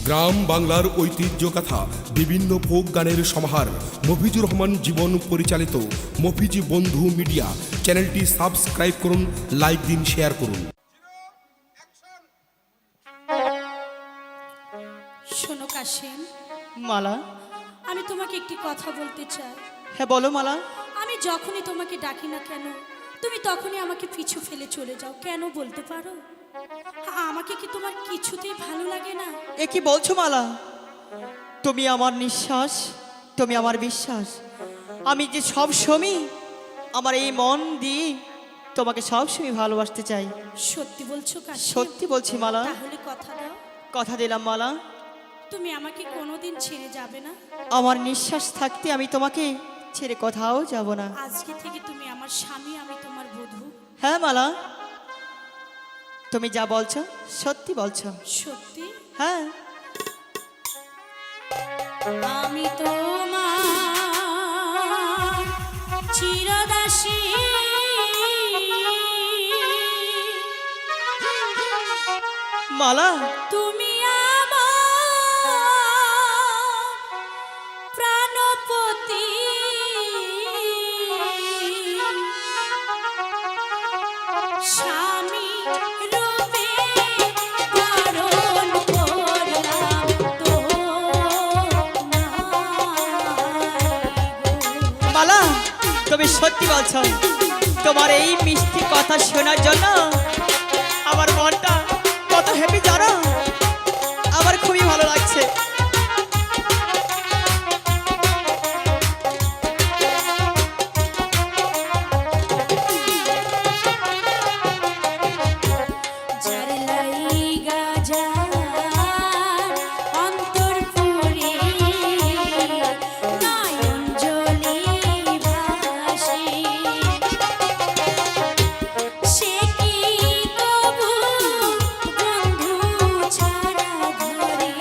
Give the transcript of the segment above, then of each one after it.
গ্রাম বাংলার ঐতিহ্য কথা, বিভিন্ন ফোক গানের সমাহার। মফিজুর রহমান জীবন পরিচালিত মফিজি বন্ধু মিডিয়া চ্যানেলটি সাবস্ক্রাইব করুন, লাইক দিন, শেয়ার করুন। শোনো কাশেম, মালা। আমি তোমাকে একটি কথা বলতে চাই। হ্যাঁ বলো মালা। আমি যখনই তোমাকে ডাকি না কেন, তুমি তখনই আমাকে পিছু ফেলে চলে যাও। কেন বলতে পারো? আমাকে কি তোমার কিছুতেই ভালো লাগে না? এ কি বলছো মালা? তুমি আমার নিঃশ্বাস, তুমি আমার বিশ্বাস। আমি যে সব সময় আমার এই মন দিয়ে তোমাকে সব সময় ভালোবাসতে চাই। সত্যি বলছো কাশেম? সত্যি বলছি মালা। তাহলে কথা দাও, কথা দিলাম মালা, তুমি আমাকে কোনোদিন ছেড়ে যাবে না। আমার নিঃশ্বাস থাকতে আমি তোমাকে ছেড়ে কোথাও যাব না। আজকে থেকে তুমি আমার স্বামী, আমি তোমার বধূ। হ্যাঁ মালা, তুমি যা বলছো সত্যি বলছো। সত্যি? হ্যাঁ। আমি তোমার চিরদাসী, মালা, তুমি আমার প্রাণপতি। স্বামী রূপে ধারণ করলাম তোমায়। মালা, তুমি সত্যি বলছো। তোমার এই মিষ্টি কথা শোনার জন্য আমার মনটা কত হ্যাপি জানো। আমার খুবই ভালো লাগছে। যার লাইগা যার অন্তর পুরে নয়ন জলে ভাসে, সে কি তবু বন্ধু ছাড়া ঘরে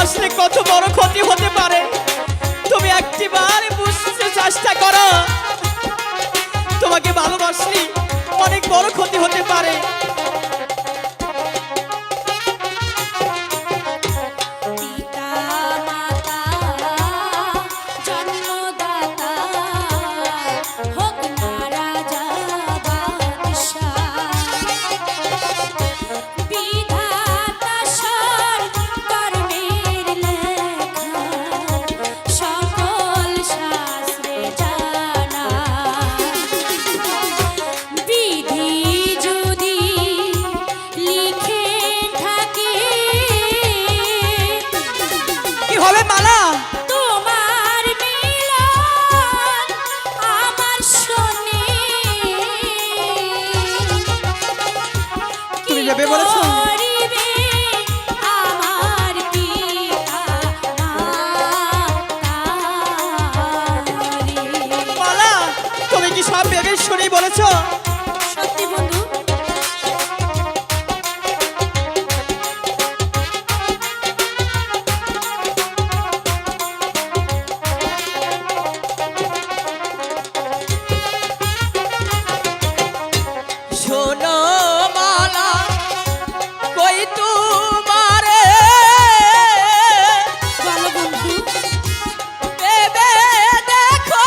ভালোবাসলে কত বড় ক্ষতি হতে পারে তুমি একটিবার বুঝতে চেষ্টা করো। তোমাকে ভালোবাসলে অনেক বড় ক্ষতি হতে পারে। পিতা মাতা জন্মদাতা হোক না রাজা বাদশাহ, বিধাতা সর কর্মের লেখা সকল শাস্ত্রে জানা। বিধি যদি লিখে থাকে কি হবে মালা? তোমার মিলন আমার শোনে, তুমি যাবে বলেছো? করিবে আমার পিতা মাতারে। মালা, তুমি কি সব ভেবে শুনে বলেছো? সত্যি বন্ধু, শোনো মালা, কই তোমারে বলো বন্ধু। ভেবে দেখো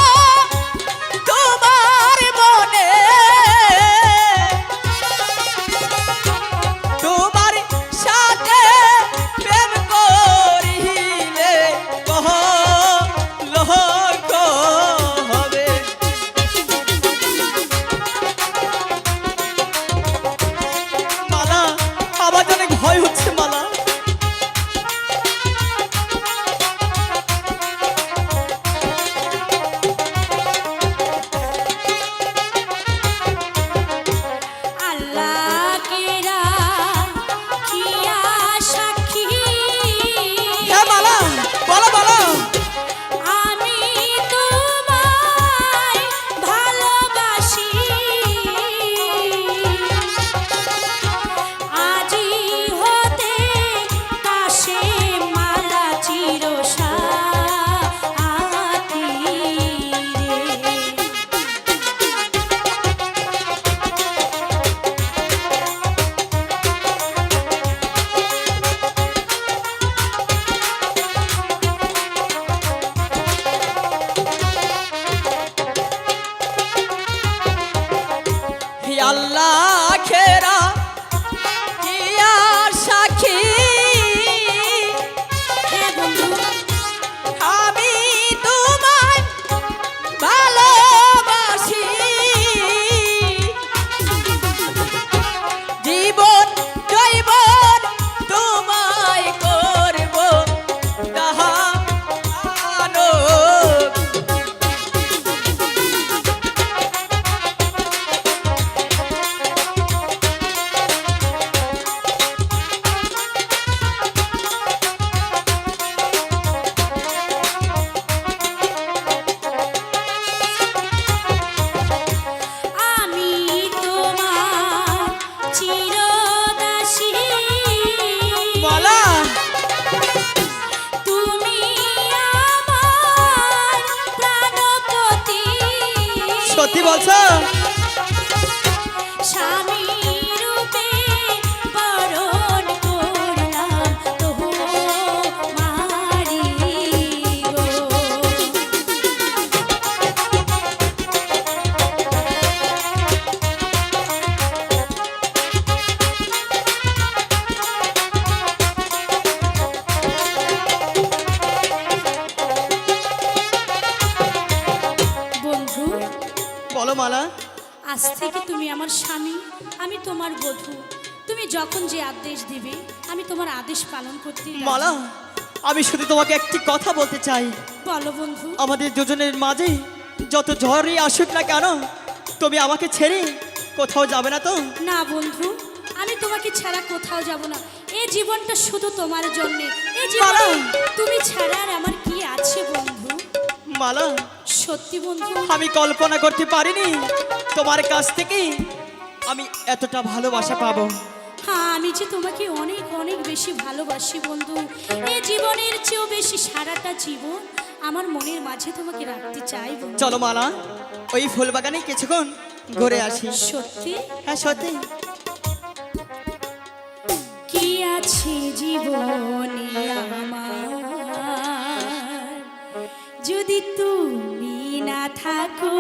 তোমার মনে, তোমার সাথে প্রেম করিলে কলঙ্ক হবে। মালা, আমার অনেক ভয় হচ্ছে মালা। আল্লাহ কেরা কিয়া সাক্ষী, হ্যাঁ মালা, বলো বলো। আমি তোমায় ভালোবাসি, আজি হতে পাশে মালা চিরসাথী রে। হে আল্লাহ খেরা কি আর সাক্ষী, হ্যাঁ বন্ধু, আমি তোমায় ভালোবাসি, জীবন জৈবন তোমায় করব দাহানো। আমি তোমার চিরদাসী, মালা, তুমি আমার প্রাণপতি, সত্যি বলছো? স্বামী রূপে বরণ করলাম তোমারি গো। বন্ধু, বলো মালা। আজ থেকে তুমি আমার স্বামী, আমি তোমার বধূ। তুমি যখন যে আদেশ দিবে আমি তোমার আদেশ পালন করতে রাজি। মালা, আমি শুধু তোমাকে একটি কথা বলতে চাই। বলো বন্ধু। আমাদের দুজনের মাঝে যত ঝড়ই আসুক না কেন, তুমি আমাকে ছেড়ে কোথাও যাবে না তো? না বন্ধু, আমি তোমাকে ছাড়া কোথাও যাব না। এই জীবনটা শুধু তোমার জন্যে। এই জীবনে মালা! তুমি ছাড়া আর আমার কি আছে বন্ধু? মালা, সত্যি বন্ধু, আমি কল্পনা করতে পারিনি তোমার কাছ থেকে আমি এতটা ভালোবাসা পাবো। হ্যাঁ আমি যে তোমাকে অনেক অনেক বেশি ভালোবাসি বন্ধু। এ জীবনের চেয়েও বেশি সারাটা জীবন আমার মনের মাঝে তোমাকে রাখতে চাই বন্ধু। চলো মালা, ওই ফুল বাগানে কিছুক্ষণ ঘুরে আসি। সত্যি? হ্যাঁ সত্যি। কি আছে জীবনে আমার যদি তুমি না থাকো,